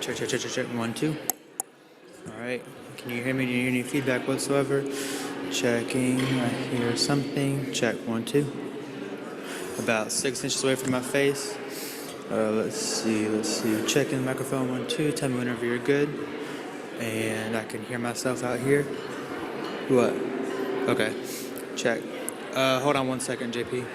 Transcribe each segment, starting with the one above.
Check, check, check, check, check. 1, 2. All right. Can you hear me? Do you hear any feedback whatsoever? Checking. I hear something. Check. 1, 2. About 6 inches away from my face. Let's see. Checking the microphone. 1, 2. Tell me whenever you're good. And I can hear myself out here. What? Okay. Check. Hold on 1 second, JP.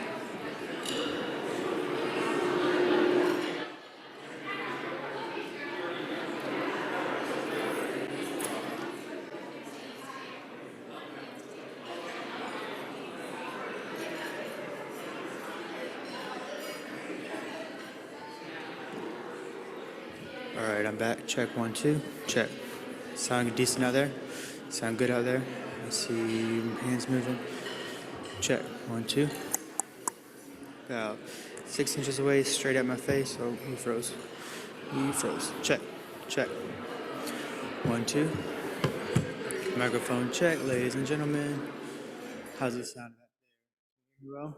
All right, I'm back. Check. 1, 2. Check. Sound decent out there? Sound good out there? I see hands moving. Check. 1, 2. About 6 inches away, straight at my face. Oh, he froze. He froze. Check. Check. 1, 2. Microphone check, ladies and gentlemen. How's it sound back there? Well?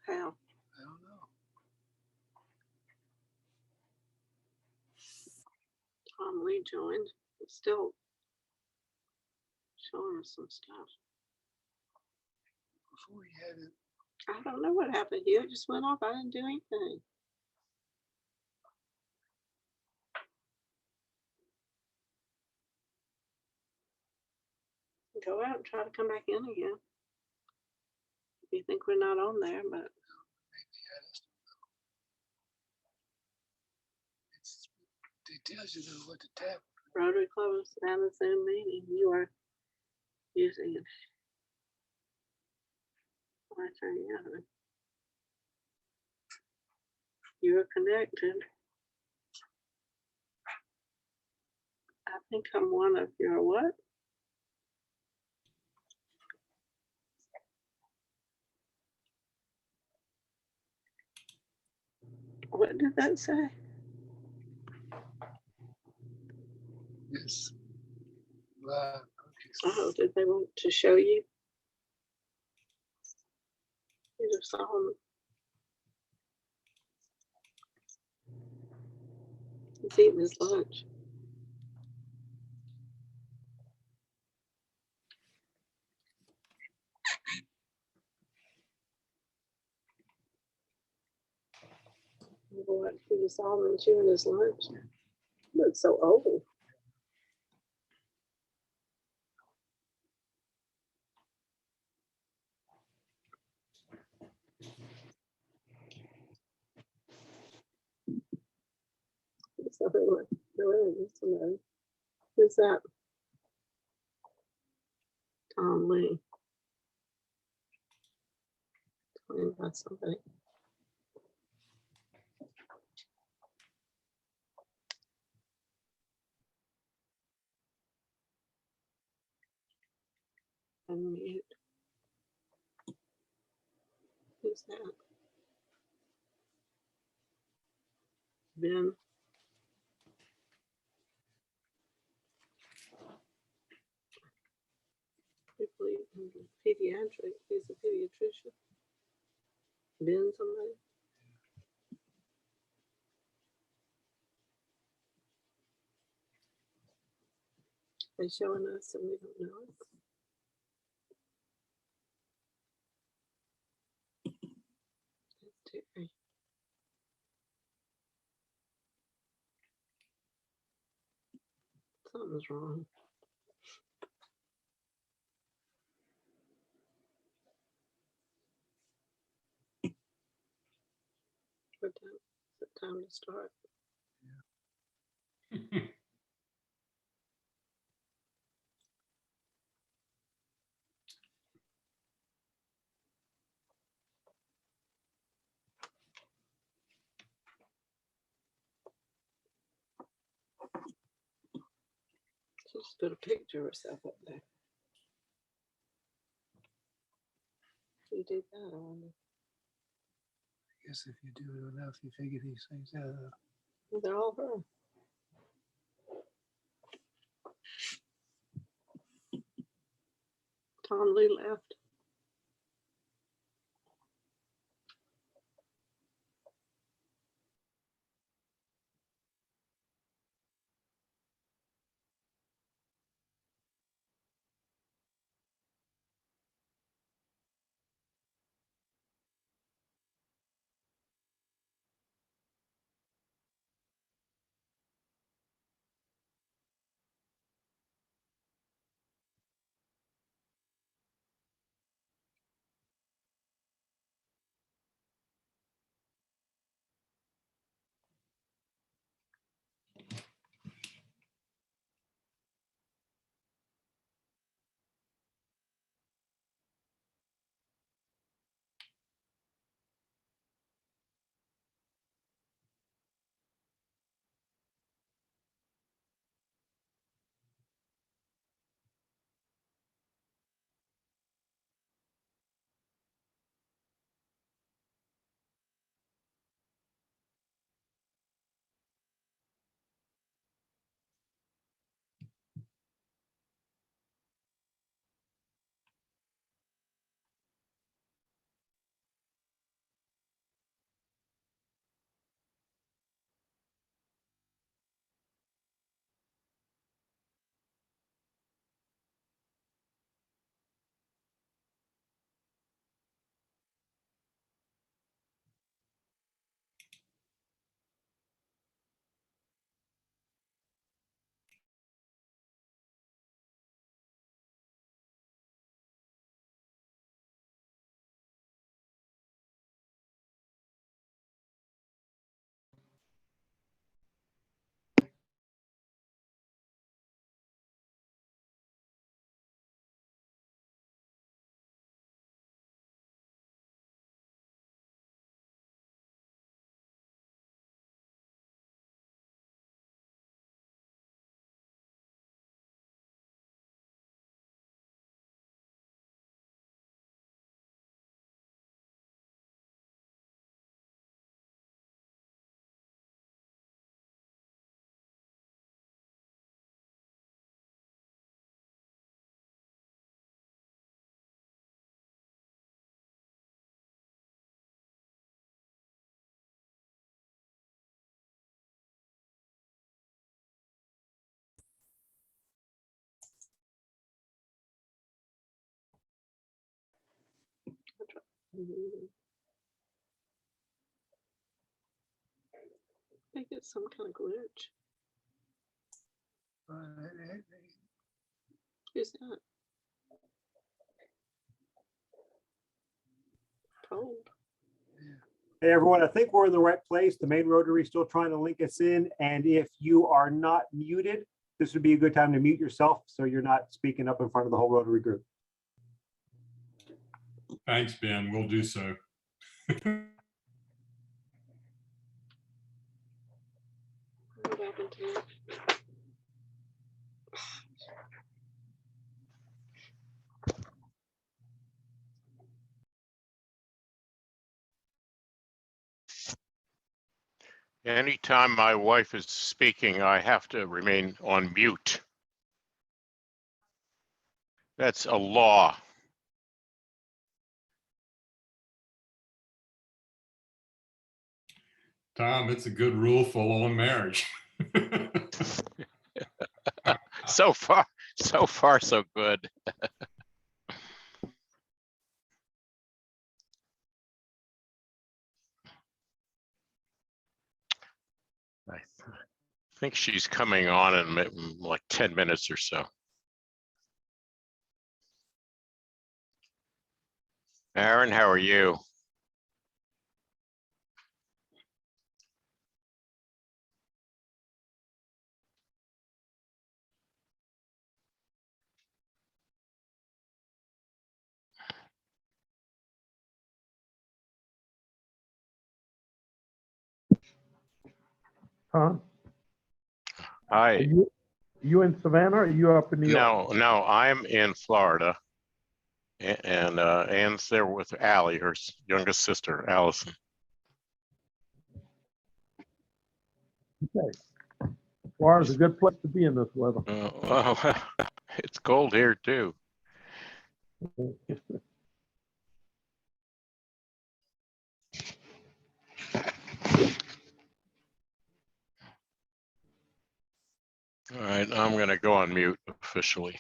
How? I don't know. Tom Lee joined. It's still showing us some stuff. Before he had it, I don't know what happened here. It just went off. I didn't do anything. Go out and try to come back in again. If you think we're not on there, but maybe I just don't know. It tells you though what to tap. Rotary Club of Savannah Zoom meeting. You are using it. I turn you on. You are connected. I think I'm one of your what? What did that say? Yes. Live. Okay. Oh, did they want to show you? You just saw him. He's eating his lunch. What? He just saw him chewing his lunch. He looks so old. Who's that? Tom Lee. Talking about somebody. Unmute. Who's that? Ben. Pediatric. He's a pediatrician. Ben somebody. They showing us and we don't know it. That's Terry. Something's wrong. What time? Is it time to start? She just put a picture of herself up there. You did that, I wonder. I guess if you do it enough, you figure these things out. They're all her. Tom Lee left. I think it's some kind of glitch. Who's that? Cold. Hey everyone, I think we're in the right place. The main Rotary is still trying to link us in. And if you are not muted, this would be a good time to mute yourself so you're not speaking up in front of the whole Rotary group. Thanks, Ben. We'll do so. What happened to it? Anytime my wife is speaking, I have to remain on mute. That's a law. Tom, it's a good rule for law and marriage. So far, so good. I think she's coming on in like 10 minutes or so. Aaron, how are you? Huh? Hi. You in Savannah or are you up in New York? No, I'm in Florida. And Anne's there with Allie, her youngest sister, Allison. Okay. Florida's a good place to be in this weather. Well, it's cold here too. All right, I'm going to go on mute officially.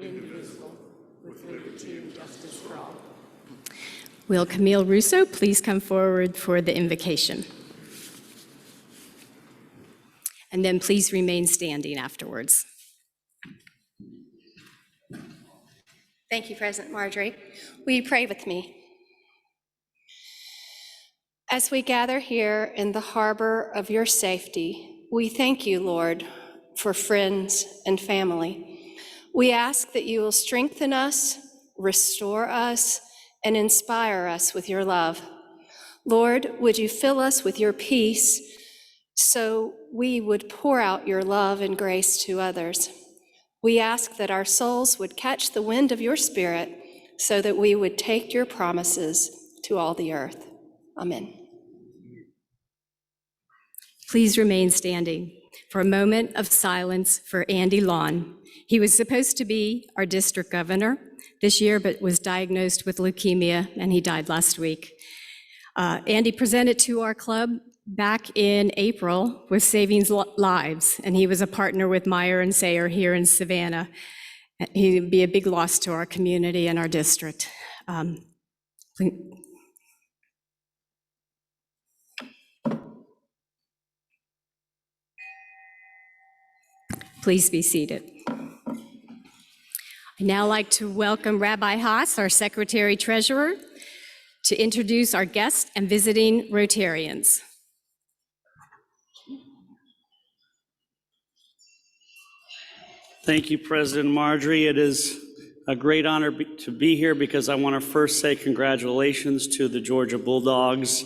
Indivisible, with liberty and justice for all. Will Camille Russo please come forward for the invocation? And then please remain standing afterwards. Thank you, President Marjorie. Will you pray with me? As we gather here in the harbor of your safety, we thank you, Lord, for friends and family. We ask that you will strengthen us, restore us, and inspire us with your love. Lord, would you fill us with your peace so we would pour out your love and grace to others. We ask that our souls would catch the wind of your Spirit so that we would take your promises to all the earth. Amen. Please remain standing for a moment of silence for Andy Lawn. He was supposed to be our district governor this year, but was diagnosed with leukemia, and he died last week. Andy presented to our club back in April with Saving Lives, and he was a partner with Meyer and Sayer here in Savannah. He'd be a big loss to our community and our district. Please be seated. I'd now like to welcome Rabbi Haas, our Secretary Treasurer, to introduce our guests and visiting Rotarians. Thank you, President Marjorie. It is a great honor to be here because I want to first say congratulations to the Georgia Bulldogs.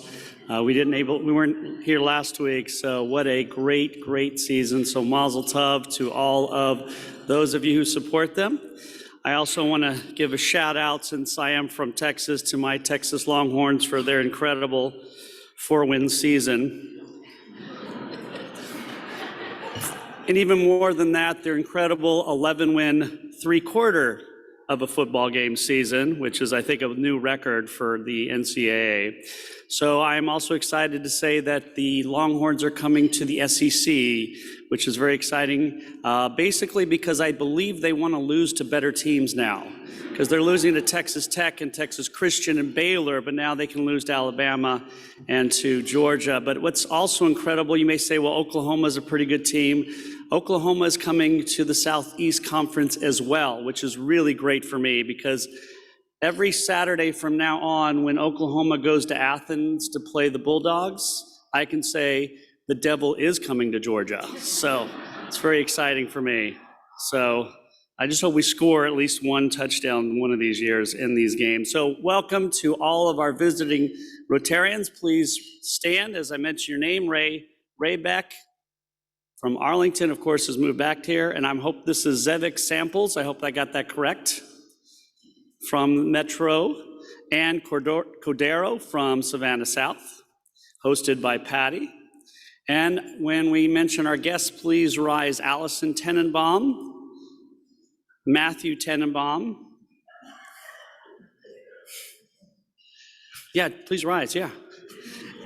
We weren't here last week, so what a great season. So mazel tov to all of those of you who support them. I also want to give a shout out, since I am from Texas, to my Texas Longhorns for their incredible 4-win season. And even more than that, their incredible 11-win 3/4 of a football game season, which is, I think, a new record for the NCAA. So I am also excited to say that the Longhorns are coming to the SEC, which is very exciting, basically because I believe they want to lose to better teams now, because they're losing to Texas Tech and Texas Christian and Baylor, but now they can lose to Alabama and to Georgia. But what's also incredible, you may say, well, Oklahoma is a pretty good team. Oklahoma is coming to the Southeast Conference as well, which is really great for me, because every Saturday from now on, when Oklahoma goes to Athens to play the Bulldogs, I can say the devil is coming to Georgia. So it's very exciting for me. So I just hope we score at least one touchdown one of these years in these games. So welcome to all of our visiting Rotarians. Please stand as I mention your name. Ray Beck from Arlington, of course, has moved back here. And I hope this is Zevik Samples. I hope I got that correct. From Metro, and Cordero from Savannah South, hosted by Patty. And when we mention our guests, please rise. Allison Tennenbaum, Matthew Tennenbaum. Yeah, please rise, yeah.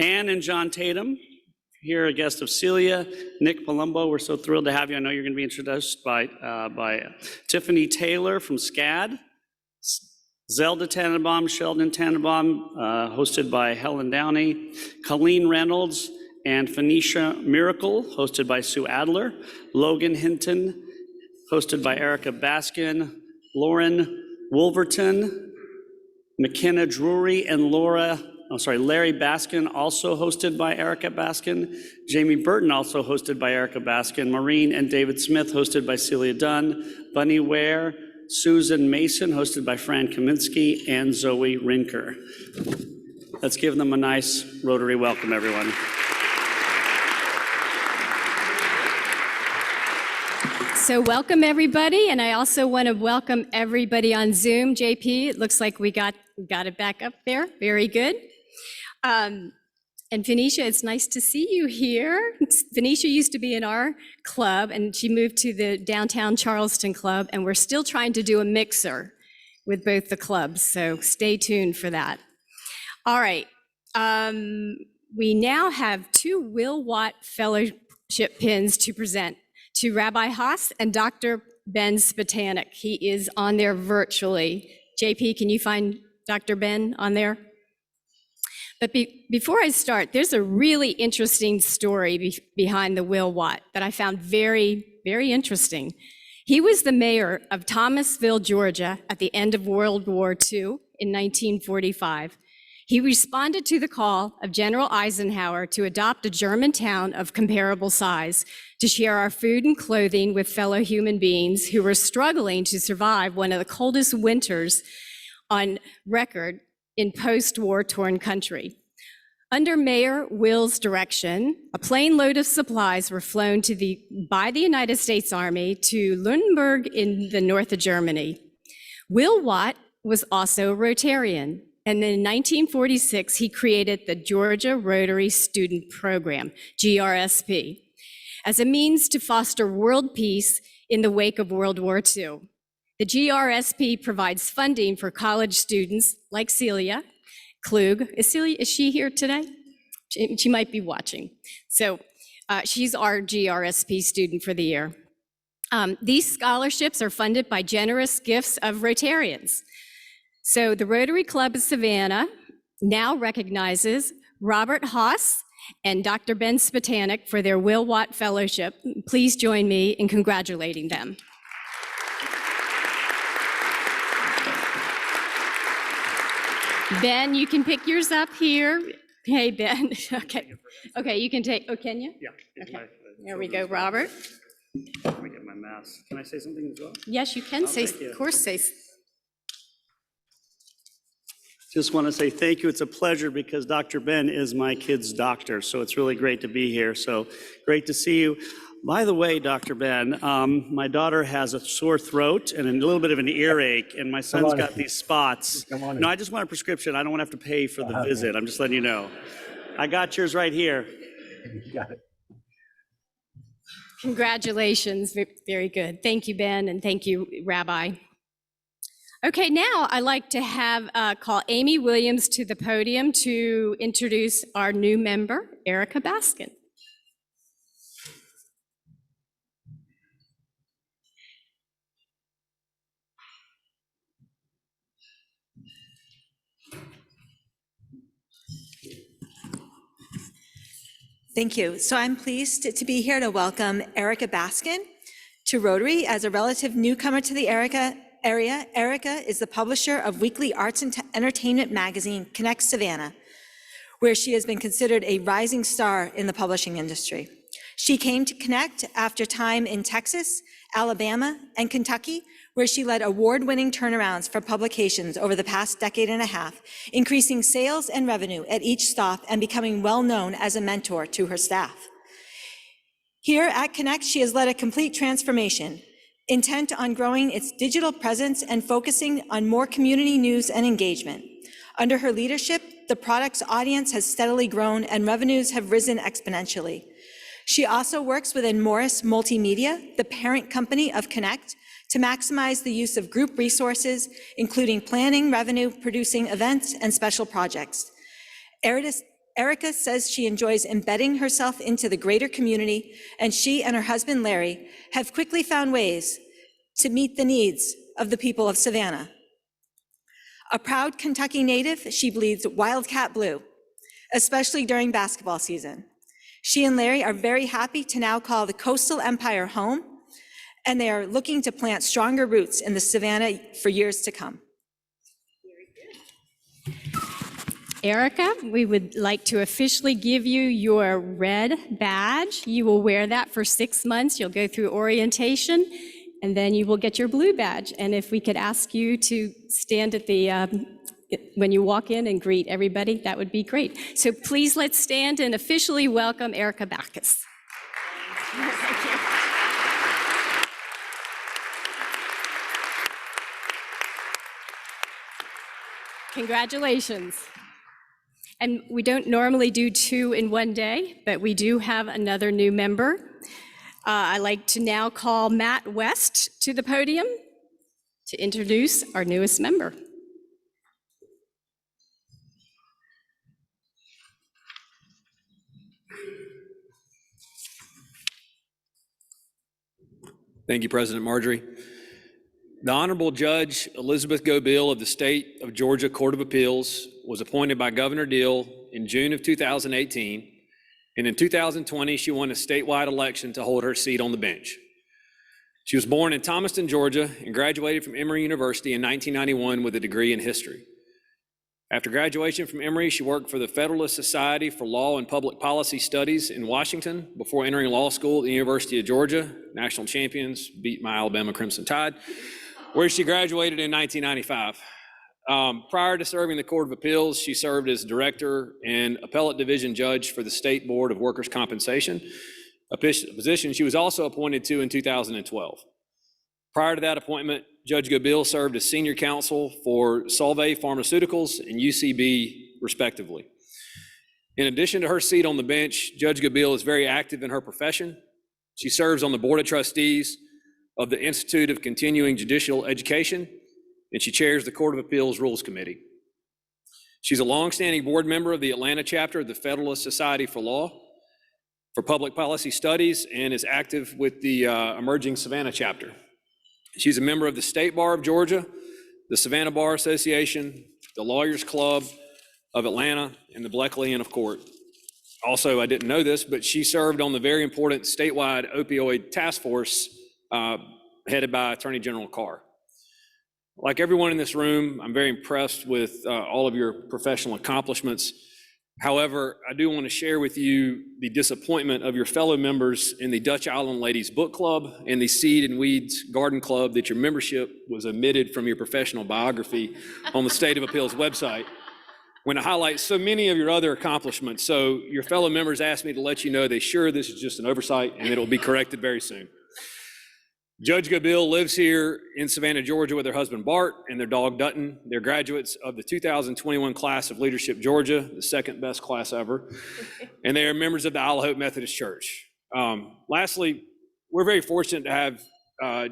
Ann and John Tatum. Here, a guest of Celia, Nick Palumbo. We're so thrilled to have you. I know you're going to be introduced by Tiffany Taylor from SCAD. Zelda Tannenbaum, Sheldon Tannenbaum, hosted by Helen Downey, Colleen Reynolds, and Phoenicia Miracle, hosted by Sue Adler, Logan Hinton, hosted by Erica Baskin, Lauren Wolverton, McKenna Drury, and Larry Baskin, also hosted by Erica Baskin, Jamie Burton, also hosted by Erica Baskin, Maureen and David Smith, hosted by Celia Dunn, Bunny Ware, Susan Mason, hosted by Fran Kaminsky, and Zoe Rinker. Let's give them a nice Rotary welcome, everyone. So welcome, everybody, and I also want to welcome everybody on Zoom. JP, it looks like we got it back up there. Very good. And Phoenicia, it's nice to see you here. Phoenicia used to be in our club, and she moved to the downtown Charleston club, and we're still trying to do a mixer with both the clubs, so stay tuned for that. All right, we now have 2 Will Watt Fellowship pins to present to Rabbi Haas and Dr. Ben Spitanik. He is on there virtually. JP, can you find Dr. Ben on there? But before I start, there's a really interesting story behind the Will Watt that I found very, very interesting. He was the mayor of Thomasville, Georgia at the end of World War II in 1945. He responded to the call of General Eisenhower to adopt a German town of comparable size to share our food and clothing with fellow human beings who were struggling to survive one of the coldest winters on record in post-war torn country. Under Mayor Will's direction, a plane load of supplies were flown by the United States Army to Lunenburg in the north of Germany. Will Watt was also a Rotarian. And then in 1946, he created the Georgia Rotary Student Program, GRSP, as a means to foster world peace in the wake of World War II. The GRSP provides funding for college students like Celia Klug. Is she here today? She might be watching. So she's our GRSP student for the year. These scholarships are funded by generous gifts of Rotarians. So the Rotary Club of Savannah now recognizes Robert Haas and Dr. Ben Spitanik for their Will Watt Fellowship. Please join me in congratulating them. Ben, you can pick yours up here. Hey, Ben. Okay. Okay, you can take, oh, can you? Yeah. Okay. There we go, Robert. Let me get my mask. Can I say something as well? Yes, you can say, thank you. of course, say. Just want to say thank you. It's a pleasure because Dr. Ben is my kid's doctor, so it's really great to be here. So great to see you. By the way, Dr. Ben, my daughter has a sore throat and a little bit of an earache, and my son's got these spots. No, I just want a prescription. I don't want to have to pay for the visit. I'm just letting you know. I got yours right here. You got it. Congratulations. Very good. Thank you, Ben, and thank you, Rabbi. Okay, now I'd like to call Amy Williams to the podium to introduce our new member, Erica Baskin. Thank you. So I'm pleased to be here to welcome Erica Baskin to Rotary as a relative newcomer to the area. Erica is the publisher of weekly arts and entertainment magazine, Connect Savannah, where she has been considered a rising star in the publishing industry. She came to Connect after time in Texas, Alabama, and Kentucky, where she led award-winning turnarounds for publications over the past decade and a half, increasing sales and revenue at each stop and becoming well-known as a mentor to her staff. Here at Connect, she has led a complete transformation, intent on growing its digital presence and focusing on more community news and engagement. Under her leadership, the product's audience has steadily grown and revenues have risen exponentially. She also works within Morris Multimedia, the parent company of Connect, to maximize the use of group resources, including planning, revenue, producing events, and special projects. Erica says she enjoys embedding herself into the greater community, and she and her husband, Larry, have quickly found ways to meet the needs of the people of Savannah. A proud Kentucky native, she bleeds Wildcat blue, especially during basketball season. She and Larry are very happy to now call the Coastal Empire home, and they are looking to plant stronger roots in the Savannah for years to come. Erica, we would like to officially give you your red badge. You will wear that for 6 months. You'll go through orientation, and then you will get your blue badge. And if we could ask you to stand at the when you walk in and greet everybody, that would be great. So please let's stand and officially welcome Erica Backus. Congratulations. And we don't normally do 2 in one day, but we do have another new member. I'd like to now call Matt West to the podium to introduce our newest member. Thank you, President Marjorie. The Honorable Judge Elizabeth Goodbill of the State of Georgia Court of Appeals was appointed by Governor Deal in June of 2018, and in 2020, she won a statewide election to hold her seat on the bench. She was born in Thomaston, Georgia, and graduated from Emory University in 1991 with a degree in history. After graduation from Emory, she worked for the Federalist Society for Law and Public Policy Studies in Washington before entering law school at the University of Georgia, national champions, beat my Alabama Crimson Tide, where she graduated in 1995. Prior to serving the Court of Appeals, she served as director and appellate division judge for the State Board of Workers' Compensation, a position she was also appointed to in 2012. Prior to that appointment, Judge Goodbill served as senior counsel for Solvay Pharmaceuticals and UCB, respectively. In addition to her seat on the bench, Judge Goodbill is very active in her profession. She serves on the Board of Trustees of the Institute of Continuing Judicial Education, and she chairs the Court of Appeals Rules Committee. She's a longstanding board member of the Atlanta chapter of the Federalist Society for Law, for Public Policy Studies, and is active with the emerging Savannah chapter. She's a member of the State Bar of Georgia, the Savannah Bar Association, the Lawyers Club of Atlanta, and the Bleckley Inn of Court. Also, I didn't know this, but she served on the very important statewide opioid task force headed by Attorney General Carr. Like everyone in this room, I'm very impressed with all of your professional accomplishments. However, I do want to share with you the disappointment of your fellow members in the Dutch Island Ladies Book Club and the Seed and Weeds Garden Club that your membership was omitted from your professional biography on the State of Appeals website, when I highlight so many of your other accomplishments. So your fellow members asked me to let you know they sure this is just an oversight and it'll be corrected very soon. Judge Goodbill lives here in Savannah, Georgia with her husband Bart and their dog Dutton. They're graduates of the 2021 class of Leadership Georgia, the second best class ever. And they are members of the Isle of Hope Methodist Church. Lastly, we're very fortunate to have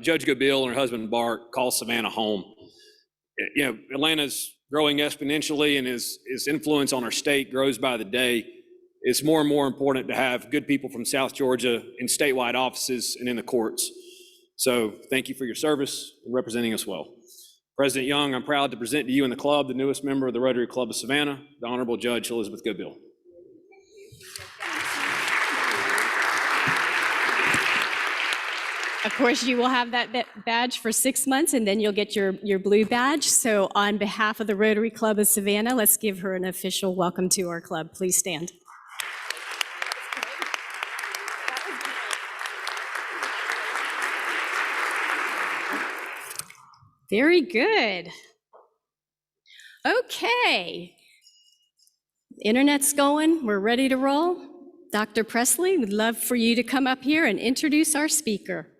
Judge Goodbill and her husband Bart call Savannah home. You know, Atlanta's growing exponentially, and his influence on our state grows by the day. It's more and more important to have good people from South Georgia in statewide offices and in the courts. So thank you for your service and representing us well. President Young, I'm proud to present to you and the club the newest member of the Rotary Club of Savannah, the Honorable Judge Elizabeth Goodbill. Of course, you will have that badge for 6 months, and then you'll get your blue badge. So on behalf of the Rotary Club of Savannah, let's give her an official welcome to our club. Please stand. Very good. Okay. Internet's going. We're ready to roll. Dr. Presley, we'd love for you to come up here and introduce our speaker.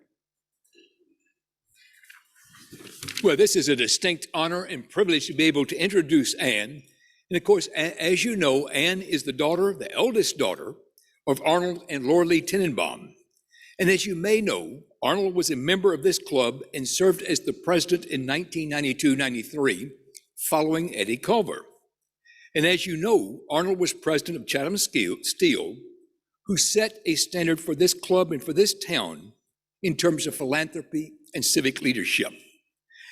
Well, this is a distinct honor and privilege to be able to introduce Anne. And of course, as you know, Anne is the eldest daughter of Arnold and Laura Lee Tennenbaum. And as you may know, Arnold was a member of this club and served as the president in 1992-93, following Eddie Culver. And as you know, Arnold was president of Chatham Steel, who set a standard for this club and for this town in terms of philanthropy and civic leadership.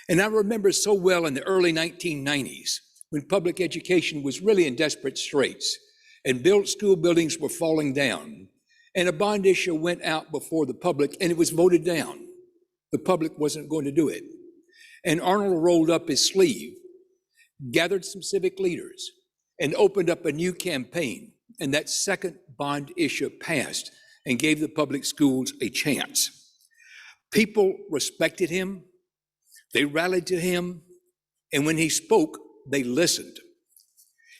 And I remember so well in the early 1990s, when public education was really in desperate straits and school buildings were falling down, and a bond issue went out before the public and it was voted down. The public wasn't going to do it. And Arnold rolled up his sleeve, gathered some civic leaders, and opened up a new campaign. And that second bond issue passed and gave the public schools a chance. People respected him, they rallied to him, and when he spoke, they listened.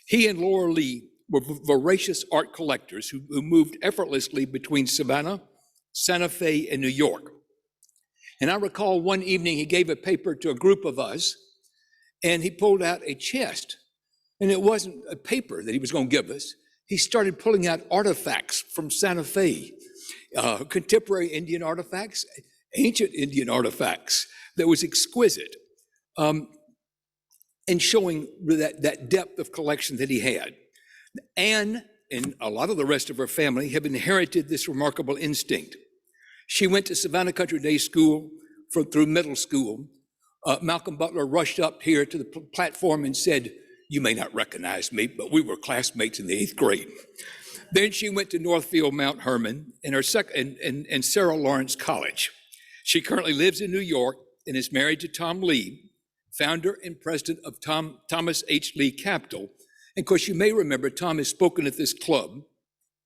He and Laura Lee were voracious art collectors who moved effortlessly between Savannah, Santa Fe, and New York. And I recall one evening he gave a paper to a group of us, and he pulled out a chest. And it wasn't a paper that he was going to give us. He started pulling out artifacts from Santa Fe, contemporary Indian artifacts, ancient Indian artifacts that was exquisite, and showing that depth of collection that he had. Anne and a lot of the rest of her family have inherited this remarkable instinct. She went to Savannah Country Day School through middle school. Malcolm Butler rushed up here to the platform and said, "You may not recognize me, but we were classmates in the 8th grade." Then she went to Northfield Mount Hermon and Sarah Lawrence College. She currently lives in New York and is married to Tom Lee, founder and president of Thomas H. Lee Capital. And of course, you may remember Tom has spoken at this club,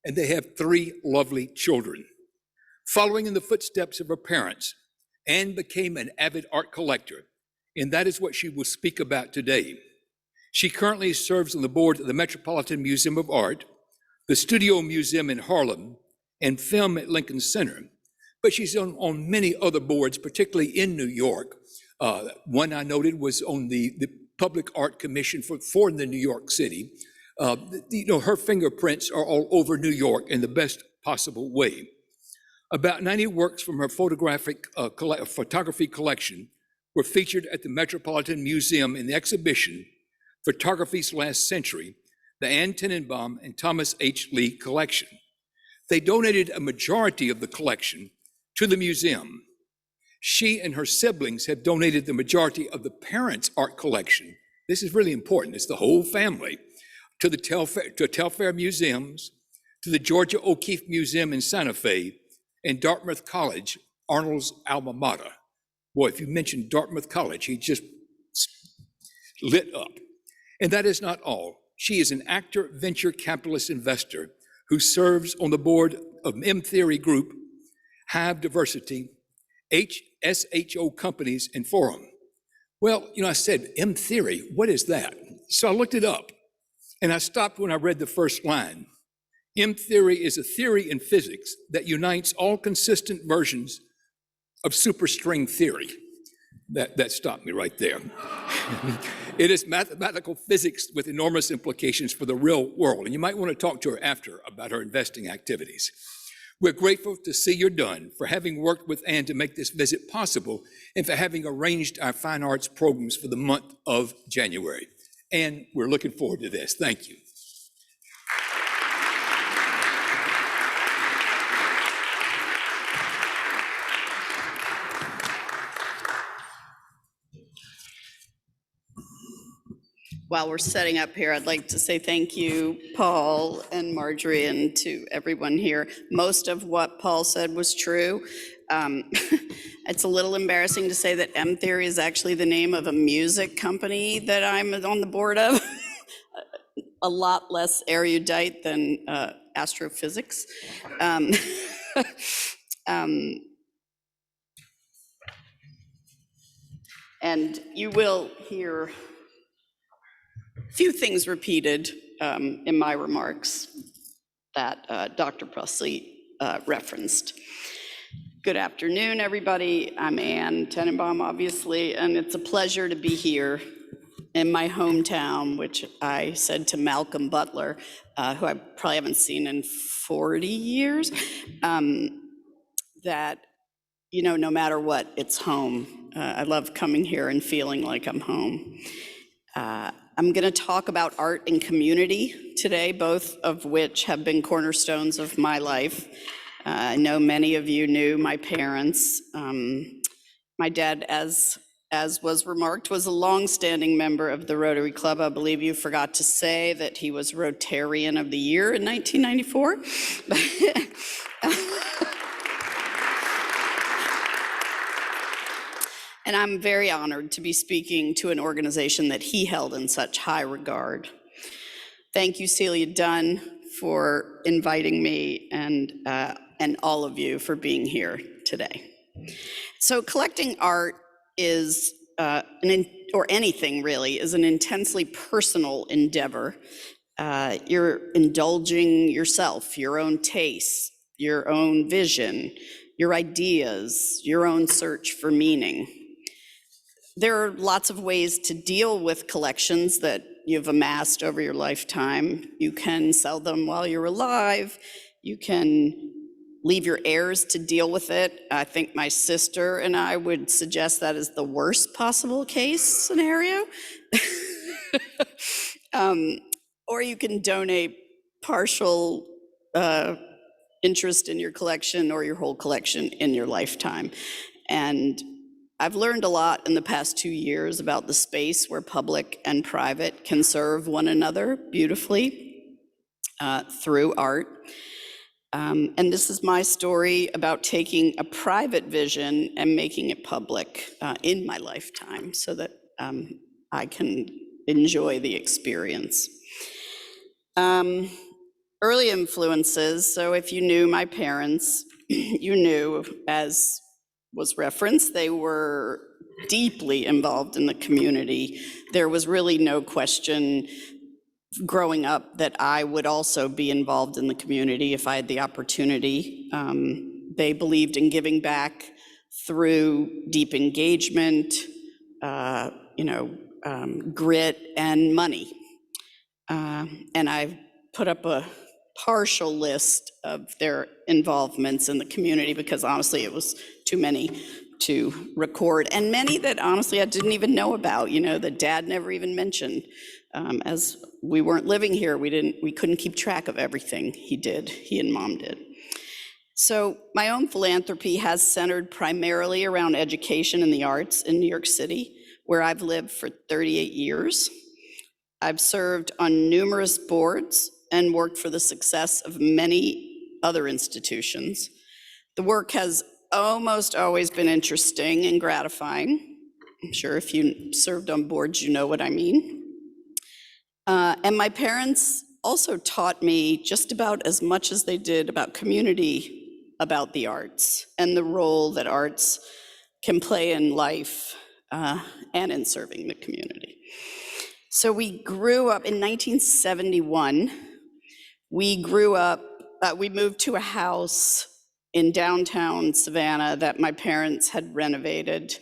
and they have 3 lovely children. Following in the footsteps of her parents, Anne became an avid art collector, and that is what she will speak about today. She currently serves on the board of the Metropolitan Museum of Art, the Studio Museum in Harlem, and Film at Lincoln Center. But she's on many other boards, particularly in New York, One I noted was on the Public Art Commission for the New York City. Her fingerprints are all over New York in the best possible way. About 90 works from her photography collection were featured at the Metropolitan Museum in the exhibition Photography's Last Century, the Ann Tennenbaum and Thomas H. Lee collection. They donated a majority of the collection to the museum. She and her siblings have donated the majority of the parents' art collection. This is really important. It's the whole family to the Telfair Museums, to the Georgia O'Keeffe Museum in Santa Fe, and Dartmouth College, Arnold's alma mater. Boy, if you mention Dartmouth College, he just lit up. And that is not all. She is an actor, venture capitalist investor who serves on the board of M Theory Group, Hive Diversity, SHO Companies, and Forum. Well, I said, M Theory, what is that? So I looked it up, and I stopped when I read the first line. M theory is a theory in physics that unites all consistent versions of superstring theory. That stopped me right there. It is mathematical physics with enormous implications for the real world, and you might want to talk to her after about her investing activities. We're grateful to see you're done, for having worked with Ann to make this visit possible, and for having arranged our fine arts programs for the month of January. And we're looking forward to this. Thank you. While we're setting up here, I'd like to say thank you, Paul and Marjorie, and to everyone here. Most of what Paul said was true. It's a little embarrassing to say that M Theory is actually the name of a music company that I'm on the board of. A lot less erudite than astrophysics. And you will hear a few things repeated in my remarks that Dr. Presley referenced. Good afternoon, everybody. I'm Ann Tennenbaum, obviously, and it's a pleasure to be here in my hometown, which I said to Malcolm Butler, who I probably haven't seen in 40 years, that, no matter what, it's home. I love coming here and feeling like I'm home. I'm going to talk about art and community today, both of which have been cornerstones of my life. I know many of you knew my parents. My dad, as was remarked, was a longstanding member of the Rotary Club. I believe you forgot to say that he was Rotarian of the Year in 1994. And I'm very honored to be speaking to an organization that he held in such high regard. Thank you, Celia Dunn, for inviting me, and all of you for being here today. So collecting art is, or anything really, is an intensely personal endeavor. You're indulging yourself, your own tastes, your own vision, your ideas, your own search for meaning. There are lots of ways to deal with collections that you've amassed over your lifetime. You can sell them while you're alive. You can leave your heirs to deal with it. I think my sister and I would suggest that is the worst possible case scenario. Or you can donate partial interest in your collection or your whole collection in your lifetime. And I've learned a lot in the past 2 years about the space where public and private can serve one another beautifully through art. And this is my story about taking a private vision and making it public in my lifetime so that I can enjoy the experience. Early influences, so if you knew my parents, you knew, as was referenced, they were deeply involved in the community. There was really no question growing up that I would also be involved in the community if I had the opportunity. They believed in giving back through deep engagement, grit and money. And I've put up a partial list of their involvements in the community because honestly, it was too many to record, and many that honestly I didn't even know about, that Dad never even mentioned. As we weren't living here, we couldn't keep track of everything he and Mom did. So my own philanthropy has centered primarily around education and the arts in New York City, where I've lived for 38 years. I've served on numerous boards and worked for the success of many other institutions. The work has almost always been interesting and gratifying. I'm sure if you served on boards, you know what I mean. And my parents also taught me just about as much as they did about community, about the arts and the role that arts can play in life and in serving the community. So we grew up in 1971. We moved to a house in downtown Savannah that my parents had renovated.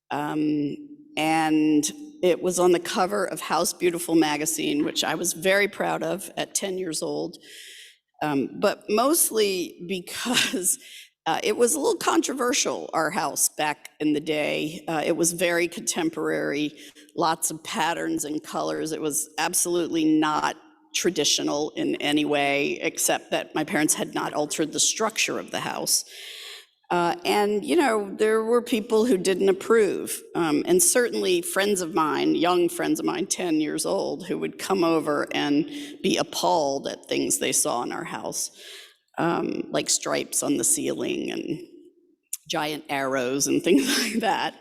And it was on the cover of House Beautiful magazine, which I was very proud of at 10 years old. But mostly because it was a little controversial, our house back in the day. It was very contemporary, lots of patterns and colors. It was absolutely not traditional in any way, except that my parents had not altered the structure of the house. And there were people who didn't approve, and certainly friends of mine, young friends of mine, 10 years old, who would come over and be appalled at things they saw in our house, like stripes on the ceiling and giant arrows and things like that.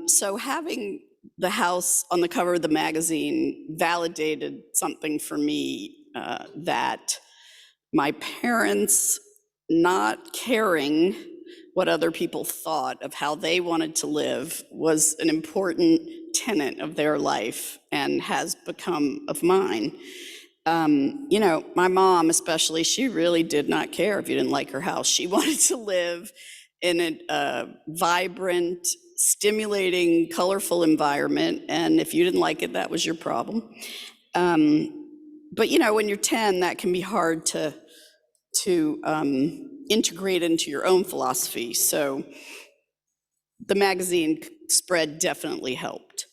So having the house on the cover of the magazine validated something for me, that my parents not caring what other people thought of how they wanted to live was an important tenet of their life and has become of mine. My mom especially, she really did not care if you didn't like her house. She wanted to live in a vibrant, stimulating, colorful environment, and if you didn't like it, that was your problem. But when you're 10, that can be hard to integrate into your own philosophy. So the magazine spread definitely helped.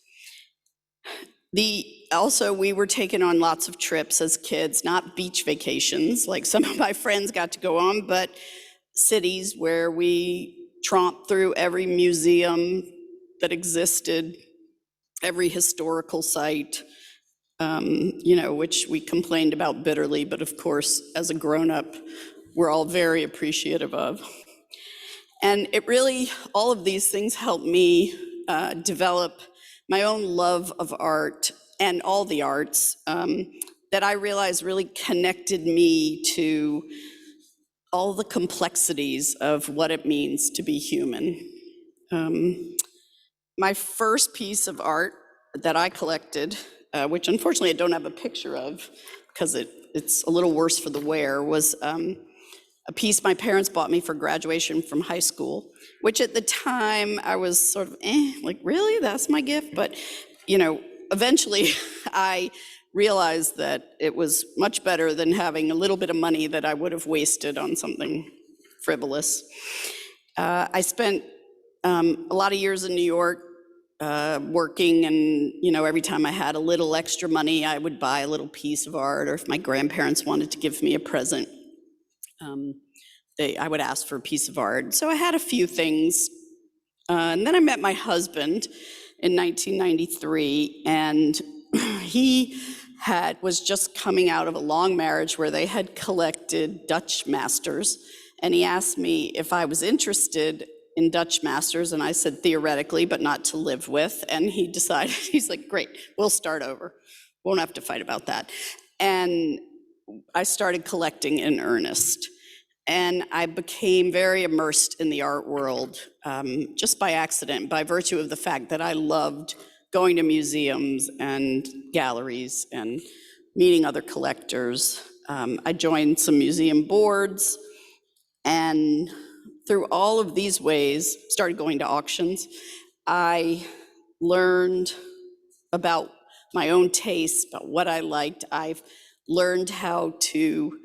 Also, we were taken on lots of trips as kids, not beach vacations like some of my friends got to go on, but cities where we tromped through every museum that existed, every historical site, which we complained about bitterly, but of course, as a grown-up, we're all very appreciative of. And it really, all of these things helped me develop my own love of art and all the arts that I realized really connected me to all the complexities of what it means to be human. My first piece of art that I collected, which unfortunately I don't have a picture of because it's a little worse for the wear, was a piece my parents bought me for graduation from high school, which at the time I was sort of, like, really, that's my gift? But, eventually I realized that it was much better than having a little bit of money that I would have wasted on something frivolous. I spent a lot of years in New York working, and every time I had a little extra money, I would buy a little piece of art, or if my grandparents wanted to give me a present, I would ask for a piece of art. So I had a few things, and then I met my husband in 1993, and he was just coming out of a long marriage where they had collected Dutch masters, and he asked me if I was interested in Dutch masters, and I said theoretically, but not to live with, and he decided, he's like, great, we'll start over. Won't have to fight about that. And I started collecting in earnest, and I became very immersed in the art world just by accident, by virtue of the fact that I loved going to museums and galleries and meeting other collectors. I joined some museum boards, and through all of these ways, started going to auctions, I learned about my own tastes, about what I liked. I've learned how to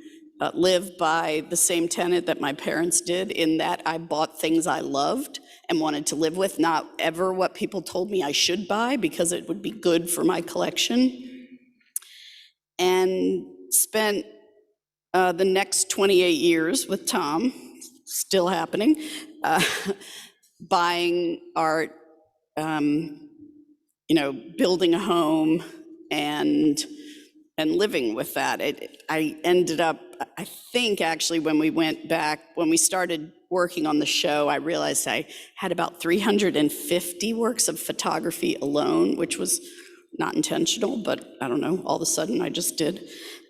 live by the same tenet that my parents did, in that I bought things I loved and wanted to live with, not ever what people told me I should buy because it would be good for my collection. And spent the next 28 years with Tom, still happening, buying art, building a home, and living with that. I ended up, I think actually when we started working on the show, I realized I had about 350 works of photography alone, which was not intentional, but I don't know, all of a sudden I just did.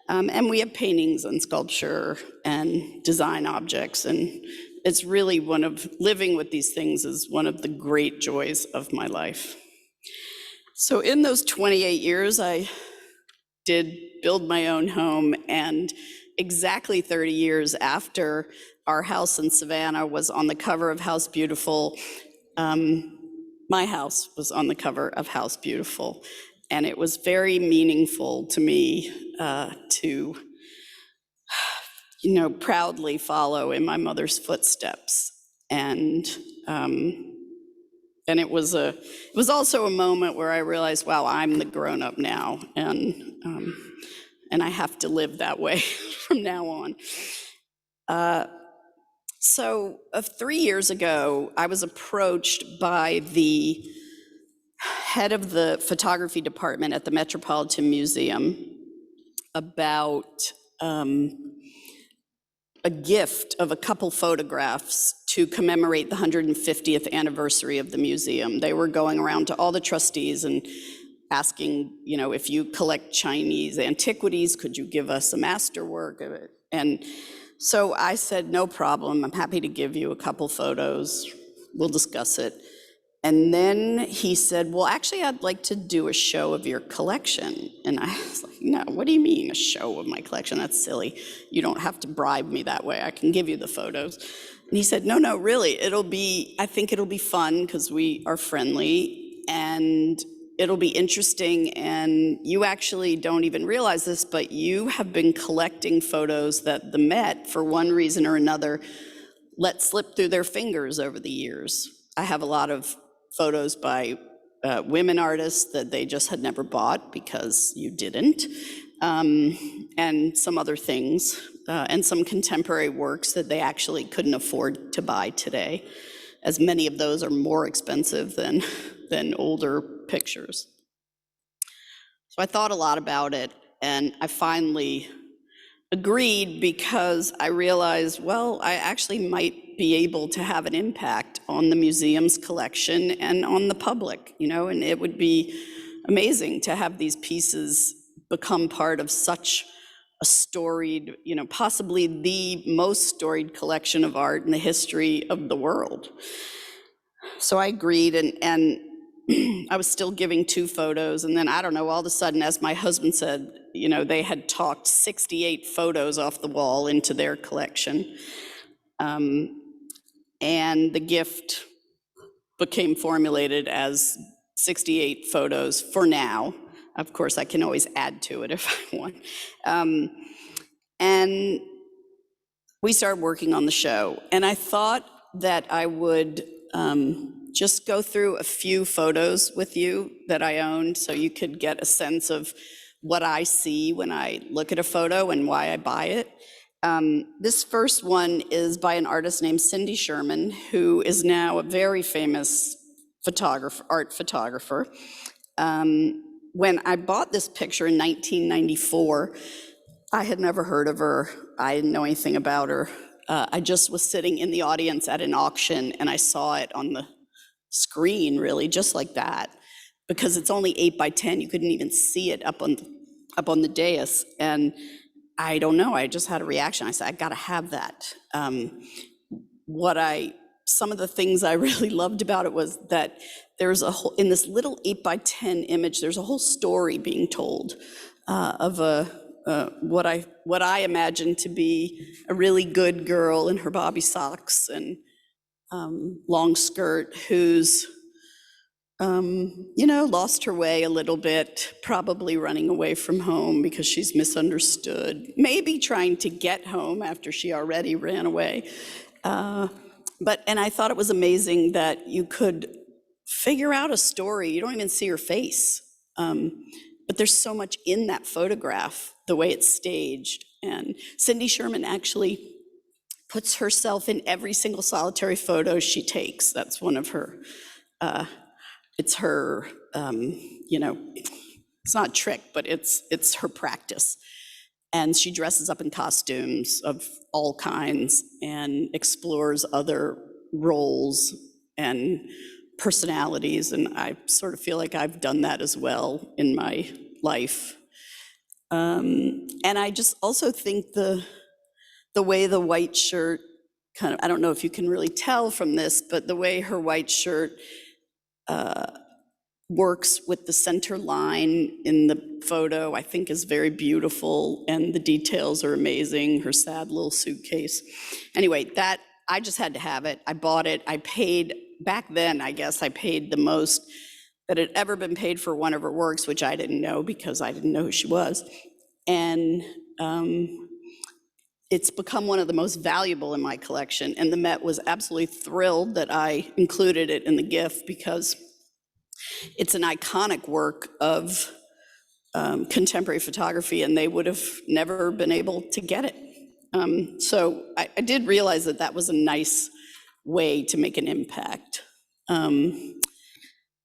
And we have paintings and sculpture and design objects, and it's really living with these things is one of the great joys of my life. So in those 28 years, I did build my own home, and exactly 30 years after our house in Savannah was on the cover of House Beautiful, my house was on the cover of House Beautiful. And it was very meaningful to me to, proudly follow in my mother's footsteps. And it was also a moment where I realized, wow, I'm the grown-up now, and I have to live that way from now on. So 3 years ago, I was approached by the head of the photography department at the Metropolitan Museum about a gift of a couple photographs to commemorate the 150th anniversary of the museum. They were going around to all the trustees and asking, if you collect Chinese antiquities, could you give us a masterwork of it? And so I said, no problem, I'm happy to give you a couple photos, we'll discuss it. And then he said, well, actually, I'd like to do a show of your collection. And I was like, no, what do you mean a show of my collection? That's silly. You don't have to bribe me that way. I can give you the photos. And he said, no, really, I think it'll be fun because we are friendly and it'll be interesting. And you actually don't even realize this, but you have been collecting photos that the Met, for one reason or another, let slip through their fingers over the years. I have a lot of photos by women artists that they just had never bought because you didn't, and some other things, and some contemporary works that they actually couldn't afford to buy today, as many of those are more expensive than older pictures. So I thought a lot about it, and I finally agreed because I realized, well, I actually might be able to have an impact on the museum's collection and on the public, and it would be amazing to have these pieces become part of such a storied, possibly the most storied collection of art in the history of the world. So I agreed, and I was still giving 2 photos, and then I don't know, all of a sudden, as my husband said, they had talked 68 photos off the wall into their collection. And the gift became formulated as 68 photos for now. Of course, I can always add to it if I want. And we started working on the show, and I thought that I would just go through a few photos with you that I owned so you could get a sense of what I see when I look at a photo and why I buy it. This first one is by an artist named Cindy Sherman, who is now a very famous art photographer. When I bought this picture in 1994, I had never heard of her. I didn't know anything about her. I just was sitting in the audience at an auction and I saw it on the screen, really, just like that, because it's only 8 by 10. You couldn't even see it up on the dais. And I don't know, I just had a reaction. I said, I gotta have that. Some of the things I really loved about it was that there's in this little 8 by 10 image, there's a whole story being told of what I imagine to be a really good girl in her bobby socks and long skirt who's lost her way a little bit, probably running away from home because she's misunderstood, maybe trying to get home after she already ran away. And I thought it was amazing that you could figure out a story. You don't even see her face. But there's so much in that photograph, the way it's staged. And Cindy Sherman actually puts herself in every single solitary photo she takes. That's one of her, it's her, it's not a trick, but it's her practice. And she dresses up in costumes of all kinds and explores other roles and personalities. And I sort of feel like I've done that as well in my life. And I just also think the way the white shirt kind of, I don't know if you can really tell from this, but the way her white shirt works with the center line in the photo, I think is very beautiful, and the details are amazing, her sad little suitcase. Anyway, that, I just had to have it. I bought it. I paid, back then, I guess I paid the most that had ever been paid for one of her works, which I didn't know because I didn't know who she was. And it's become one of the most valuable in my collection. And the Met was absolutely thrilled that I included it in the gift because it's an iconic work of contemporary photography, and they would have never been able to get it. So I did realize that that was a nice way to make an impact.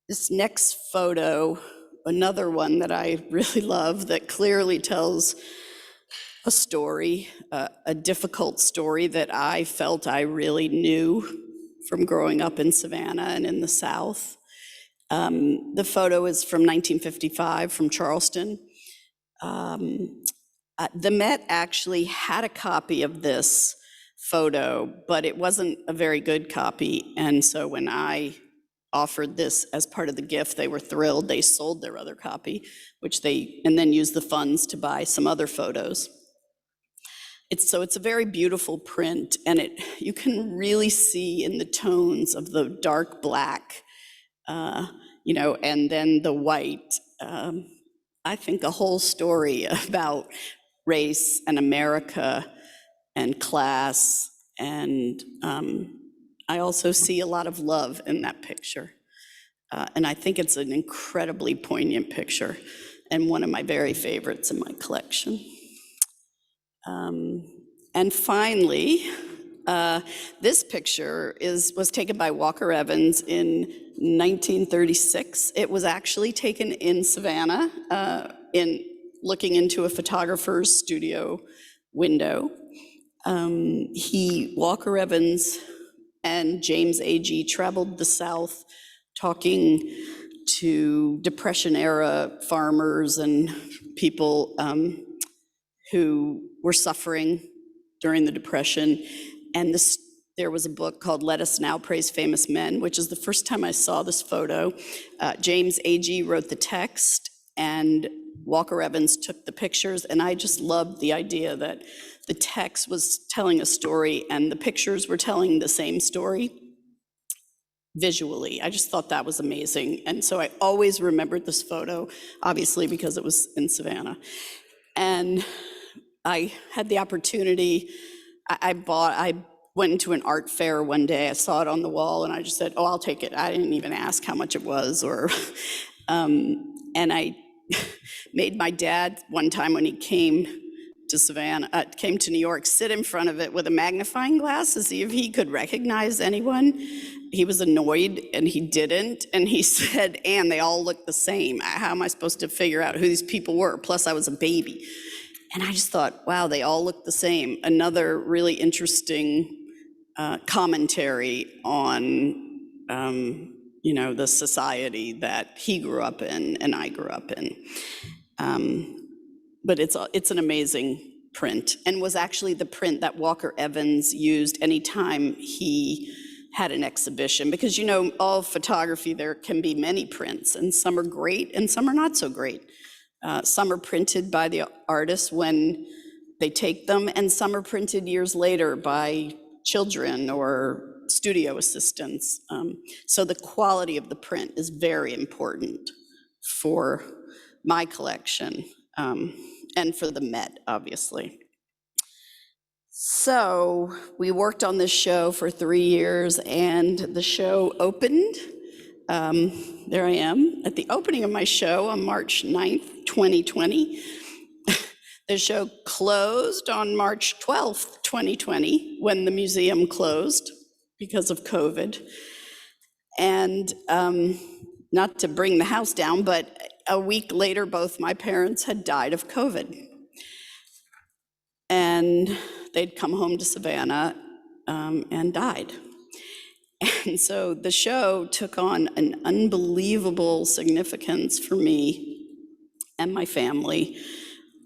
This next photo, another one that I really love that clearly tells a story, a difficult story that I felt I really knew from growing up in Savannah and in the South. The photo is from 1955 from Charleston. The Met actually had a copy of this photo, but it wasn't a very good copy. And so when I offered this as part of the gift, they were thrilled. They sold their other copy, and then used the funds to buy some other photos. It's a very beautiful print, and you can really see in the tones of the dark black, and then the white, I think a whole story about race and America and class. And I also see a lot of love in that picture. And I think it's an incredibly poignant picture and one of my very favorites in my collection. And finally, this picture was taken by Walker Evans in 1936. It was actually taken in Savannah, in looking into a photographer's studio window. Walker Evans and James A.G. traveled the South talking to Depression-era farmers and people who were suffering during the Depression. And there was a book called Let Us Now Praise Famous Men, which is the first time I saw this photo. James A.G. wrote the text, and Walker Evans took the pictures, and I just loved the idea that the text was telling a story and the pictures were telling the same story visually. I just thought that was amazing. And so I always remembered this photo, obviously because it was in Savannah. And I had the opportunity, I went into an art fair one day, I saw it on the wall, and I just said, oh, I'll take it. I didn't even ask how much it was, and I made my dad one time when he came to New York, sit in front of it with a magnifying glass to see if he could recognize anyone. He was annoyed and he didn't. And he said, Anne, they all look the same. How am I supposed to figure out who these people were? Plus I was a baby. And I just thought, wow, they all look the same. Another really interesting commentary on, the society that he grew up in and I grew up in. But it's an amazing print, and was actually the print that Walker Evans used anytime he had an exhibition, because all photography, there can be many prints, and some are great and some are not so great. Some are printed by the artists when they take them, and some are printed years later by children or studio assistants. So the quality of the print is very important for my collection and for the Met, obviously. So we worked on this show for 3 years, and the show opened. There I am at the opening of my show on March 9th, 2020. The show closed on March 12th, 2020, when the museum closed because of COVID. And not to bring the house down, but a week later, both my parents had died of COVID. And they'd come home to Savannah and died. And so the show took on an unbelievable significance for me and my family.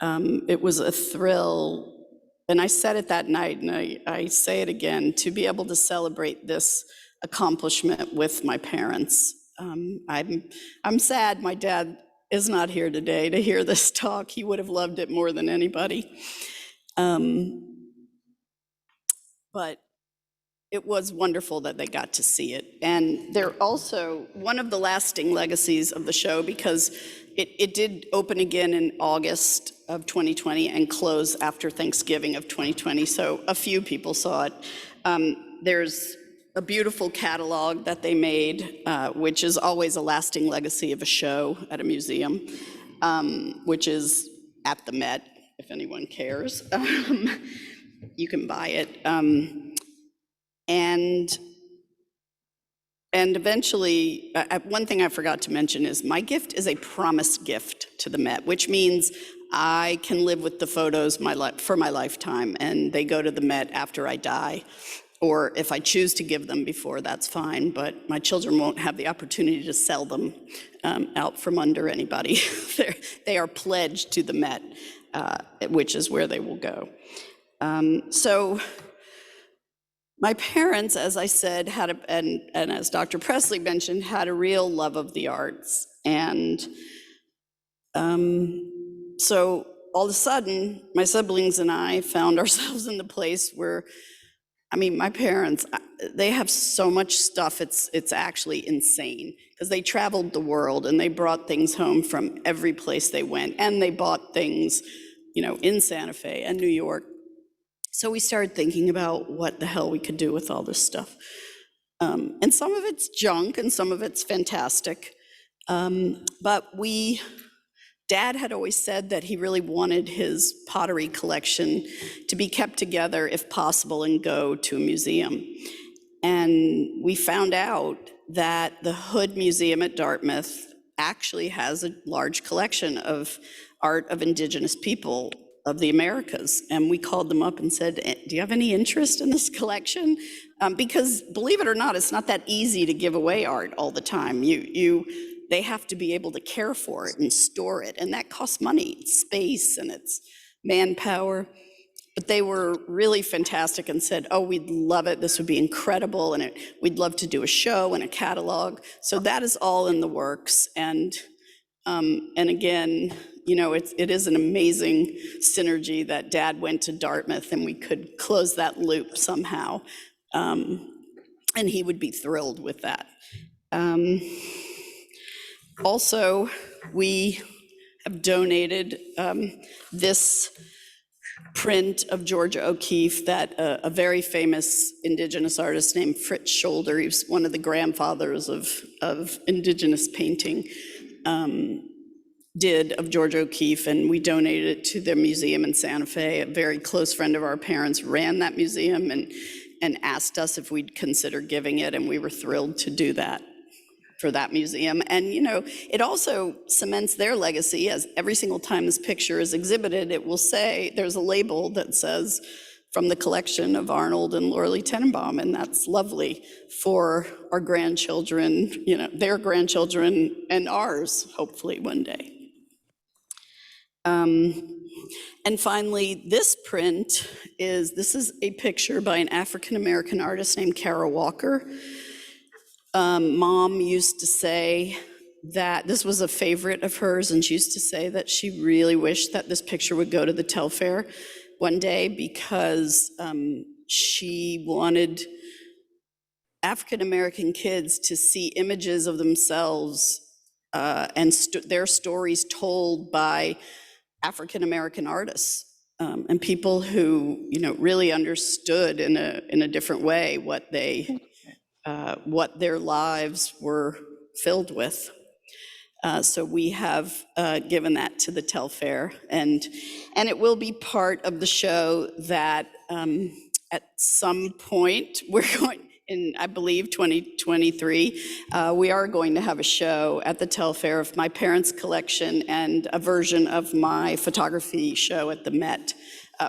It was a thrill, and I said it that night, and I say it again, to be able to celebrate this accomplishment with my parents. I'm sad my dad is not here today to hear this talk. He would have loved it more than anybody. But it was wonderful that they got to see it. And they're also one of the lasting legacies of the show, because it did open again in August of 2020 and close after Thanksgiving of 2020. So a few people saw it. There's a beautiful catalog that they made, which is always a lasting legacy of a show at a museum, which is at the Met, if anyone cares. You can buy it. And eventually, one thing I forgot to mention is my gift is a promised gift to the Met, which means I can live with the photos for my lifetime, and they go to the Met after I die. Or if I choose to give them before, that's fine, but my children won't have the opportunity to sell them out from under anybody. They are pledged to the Met, which is where they will go. So my parents, as I said, and as Dr. Presley mentioned, had a real love of the arts. And so all of a sudden, my siblings and I found ourselves in the place where, I mean, my parents, they have so much stuff, it's actually insane, because they traveled the world and they brought things home from every place they went, and they bought things, in Santa Fe and New York. So we started thinking about what the hell we could do with all this stuff. And some of it's junk and some of it's fantastic. But Dad had always said that he really wanted his pottery collection to be kept together if possible and go to a museum. And we found out that the Hood Museum at Dartmouth actually has a large collection of art of Indigenous people of the Americas. And we called them up and said, do you have any interest in this collection? Because believe it or not, it's not that easy to give away art all the time. They have to be able to care for it and store it, and that costs money, it's space, and it's manpower. But they were really fantastic and said, oh, we'd love it, this would be incredible, and we'd love to do a show and a catalog. So that is all in the works. And again, it is an amazing synergy that Dad went to Dartmouth and we could close that loop somehow. And he would be thrilled with that. Also, we have donated this print of Georgia O'Keeffe that a very famous Indigenous artist named Fritz Scholder, he was one of the grandfathers of Indigenous painting, did of Georgia O'Keeffe, and we donated it to the museum in Santa Fe. A very close friend of our parents ran that museum and asked us if we'd consider giving it, and we were thrilled to do that for that museum. And it also cements their legacy, as every single time this picture is exhibited, it will say, there's a label that says, from the collection of Arnold and Laura Tennenbaum, and that's lovely for our grandchildren, their grandchildren and ours, hopefully one day. And finally, this print this is a picture by an African-American artist named Cara Walker. Mom used to say that this was a favorite of hers, and she used to say that she really wished that this picture would go to the Telfair one day, because she wanted African-American kids to see images of themselves and their stories told by African-American artists and people who, really understood in a different way what their lives were filled with. So we have given that to the Telfair, and it will be part of the show that at some point we're going, in I believe 2023, we are going to have a show at the Telfair of my parents' collection and a version of my photography show at the Met,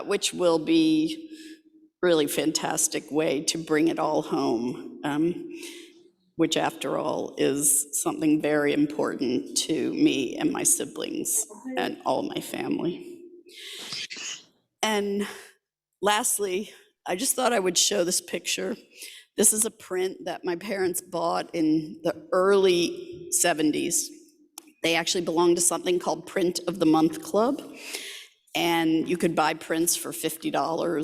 which will be really fantastic way to bring it all home, which after all is something very important to me and my siblings and all my family. And lastly, I just thought I would show this picture. This is a print that my parents bought in the early 70s. They actually belonged to something called Print of the Month Club. And you could buy prints for $50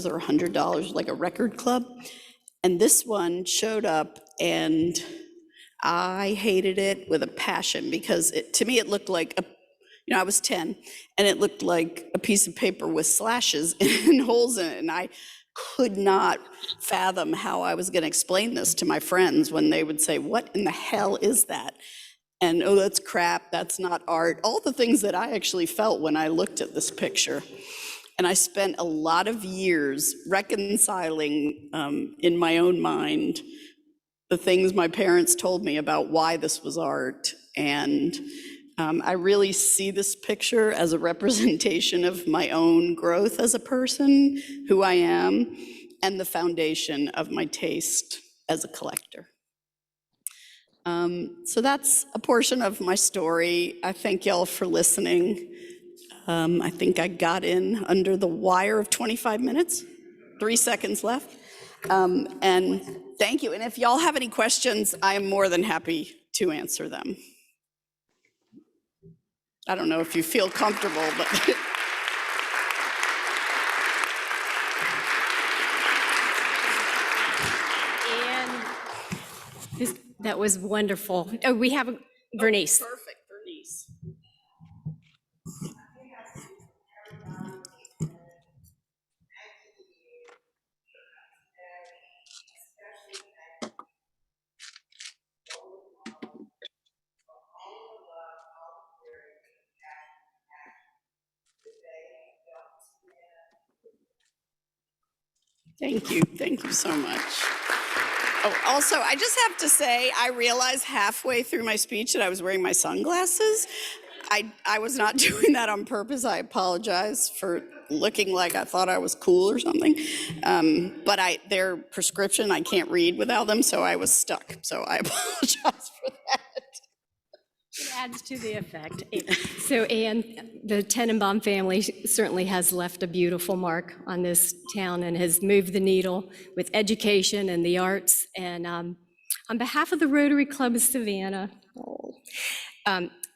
or $100, like a record club. And this one showed up, and I hated it with a passion because to me it looked like I was 10, and it looked like a piece of paper with slashes and holes in it. And I could not fathom how I was going to explain this to my friends when they would say, "What in the hell is that?" And, "Oh, that's crap, that's not art." All the things that I actually felt when I looked at this picture. And I spent a lot of years reconciling in my own mind the things my parents told me about why this was art. And I really see this picture as a representation of my own growth as a person, who I am, and the foundation of my taste as a collector. So that's a portion of my story. I thank y'all for listening. I think I got in under the wire of 25 minutes, 3 seconds left. And thank you. And if y'all have any questions, I am more than happy to answer them. I don't know if you feel comfortable, but. And that was wonderful. Oh, we have Bernice. Perfect, Bernice. Thank you so much. Oh, also, I just have to say, I realized halfway through my speech that I was wearing my sunglasses. I was not doing that on purpose. I apologize for looking like I thought I was cool or something. But their prescription, I can't read without them, so I was stuck. So I apologize for that. It adds to the effect. So Anne, the Tennenbaum family certainly has left a beautiful mark on this town and has moved the needle with education and the arts. And on behalf of the Rotary Club of Savannah,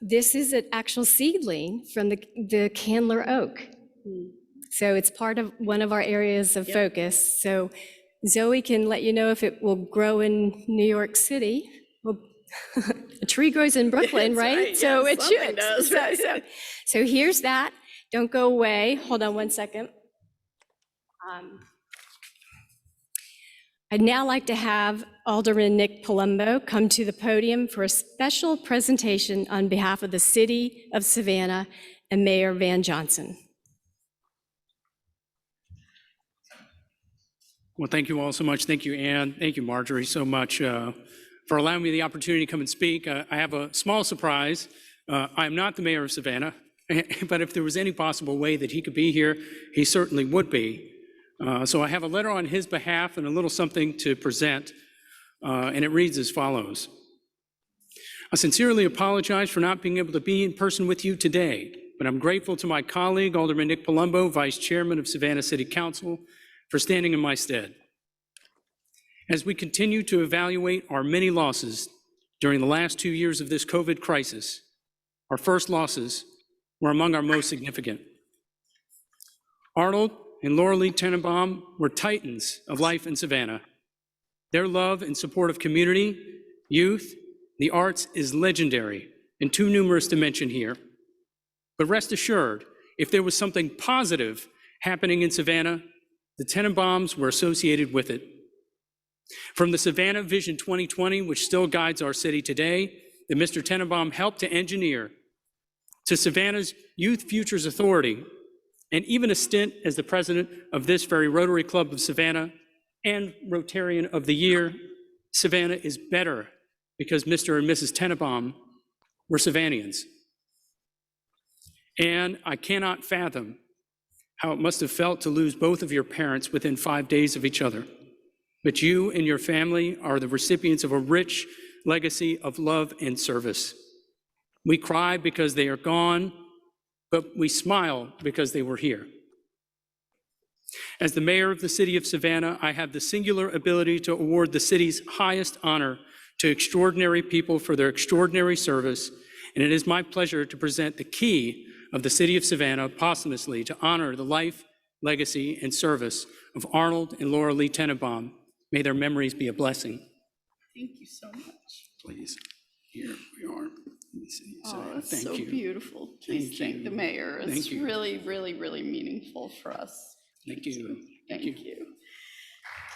this is an actual seedling from the Candler oak. So it's part of one of our areas of focus. So Zoe can let you know if it will grow in New York City. Well, a tree grows in Brooklyn, right? So it should. Does. So here's that. Don't go away. Hold on one second. I'd now like to have Alderman Nick Palumbo come to the podium for a special presentation on behalf of the City of Savannah and Mayor Van Johnson. Well, thank you all so much. Thank you, Anne. Thank you, Marjorie, so much for allowing me the opportunity to come and speak. I have a small surprise. I am not the mayor of Savannah, but if there was any possible way that he could be here, he certainly would be. So I have a letter on his behalf and a little something to present, and it reads as follows. I sincerely apologize for not being able to be in person with you today, but I'm grateful to my colleague, Alderman Nick Palumbo, Vice Chairman of Savannah City Council, for standing in my stead. As we continue to evaluate our many losses during the last 2 years of this COVID crisis, our first losses were among our most significant. Arnold and Laura Lee Tennenbaum were titans of life in Savannah. Their love and support of community, youth, the arts is legendary and too numerous to mention here. But rest assured, if there was something positive happening in Savannah, the Tennenbaums were associated with it. From the Savannah Vision 2020, which still guides our city today, that Mr. Tennenbaum helped to engineer, to Savannah's Youth Futures Authority, and even a stint as the president of this very Rotary Club of Savannah and Rotarian of the Year, Savannah is better because Mr. and Mrs. Tennenbaum were Savannians. And I cannot fathom how it must have felt to lose both of your parents within 5 days of each other. But you and your family are the recipients of a rich legacy of love and service. We cry because they are gone, but we smile because they were here. As the mayor of the city of Savannah, I have the singular ability to award the city's highest honor to extraordinary people for their extraordinary service, and it is my pleasure to present the key of the city of Savannah posthumously to honor the life, legacy, and service of Arnold and Laura Lee Tennenbaum. May their memories be a blessing. Thank you so much. Please, here we are. Oh, it's Thank so you. beautiful. Please thank the mayor. It's Thank you. really, really, really meaningful for us. Thank you. Thank you.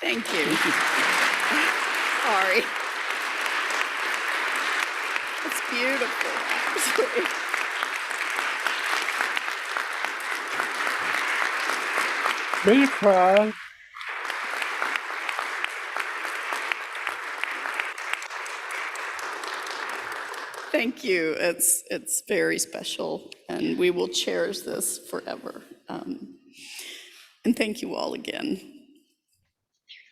Thank you. Sorry. It's beautiful. May you cry? Thank you. It's very special, and we will cherish this forever. And thank you all again.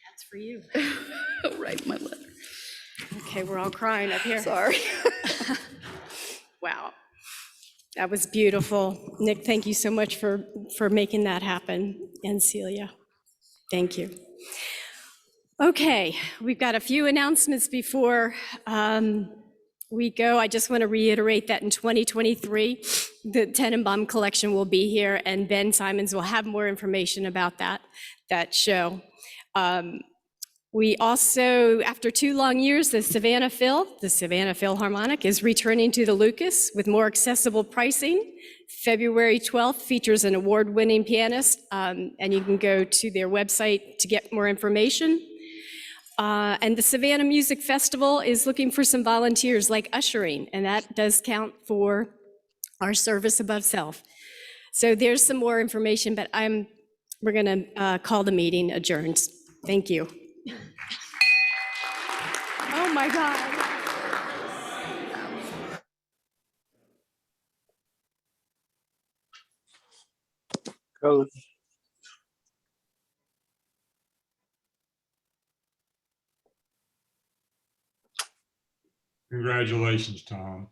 That's for you. I'll write my letter. Okay, we're all crying up here. Sorry. Wow. That was beautiful. Nick, thank you so much for making that happen. And Celia, thank you. Okay, we've got a few announcements before we go. I just want to reiterate that in 2023, the Tennenbaum collection will be here, and Ben Simons will have more information about that show. We also, after 2 long years, the Savannah Philharmonic is returning to the Lucas with more accessible pricing. February 12th features an award-winning pianist, and you can go to their website to get more information. And the Savannah Music Festival is looking for some volunteers like ushering, and that does count for our service above self. So there's some more information, but we're gonna call the meeting adjourned. Thank you. Oh my God. Coach. Congratulations, Tom.